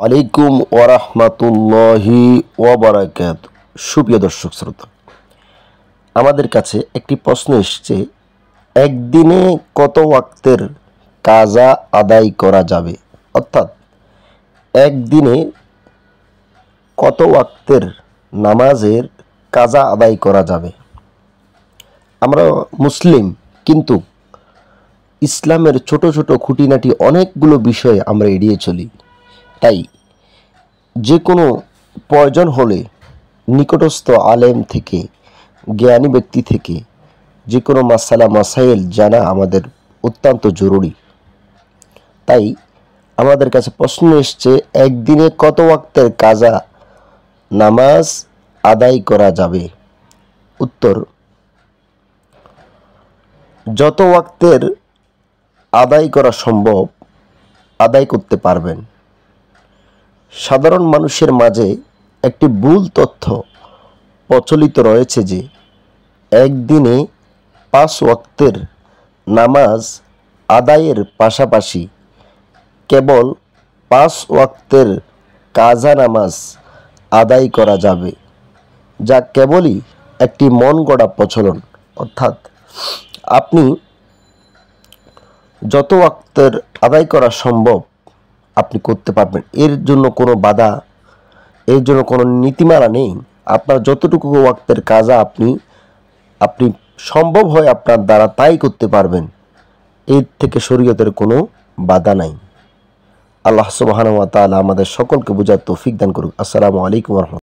আলাইকুম ওরহমাতুল্লাহি ওয়াবারাকাত। সুপ্রিয় দর্শক শ্রোতা, আমাদের কাছে একটি প্রশ্ন এসছে, একদিনে কত ওয়াক্তের কাজা আদায় করা যাবে? অর্থাৎ একদিনে কত ওয়াক্তের নামাজের কাজা আদায় করা যাবে? আমরা মুসলিম, কিন্তু ইসলামের ছোট ছোট খুঁটিনাটি অনেকগুলো বিষয় আমরা এড়িয়ে চলি। তাই যে কোনো প্রয়োজন হলে নিকটস্থ আলেম থেকে, জ্ঞানী ব্যক্তি থেকে যে কোনো মাসালা মাসাইল জানা আমাদের অত্যন্ত জরুরি। তাই আমাদের কাছে প্রশ্ন এসছে, একদিনে কত ওয়াক্তের কাজা নামাজ আদায় করা যাবে? উত্তর, যত ওয়াক্তের আদায় করা সম্ভব আদায় করতে পারবেন। সাধারণ মানুষের মাঝে একটি ভুল তথ্য প্রচলিত রয়েছে যে একদিনে 5 ওয়াক্তের নামাজ আদায়ের পাশাপাশি কেবল 5 ওয়াক্তের কাজা নামাজ আদায় করা যাবে, যা কেবলই একটি মন গড়া প্রচলন। অর্থাৎ আপনি যত ওয়াক্তের আদায় করা সম্ভব আপনি করতে পারবেন, এর জন্য কোনো বাধা, এর জন্য কোনো নীতিমালা নেই। আপনার যতটুকু ওয়াক্তের কাজা আপনি সম্ভব হয় আপনার দ্বারা তাই করতে পারবেন, এর থেকে শরীয়তের কোনো বাধা নাই। আল্লাহ সুবহানাহু ওয়া তাআলা আমাদের সকলকে বুঝার তৌফিক দান করুক। আসসালামু আলাইকুম ওয়া রাহমাতুল্লাহ।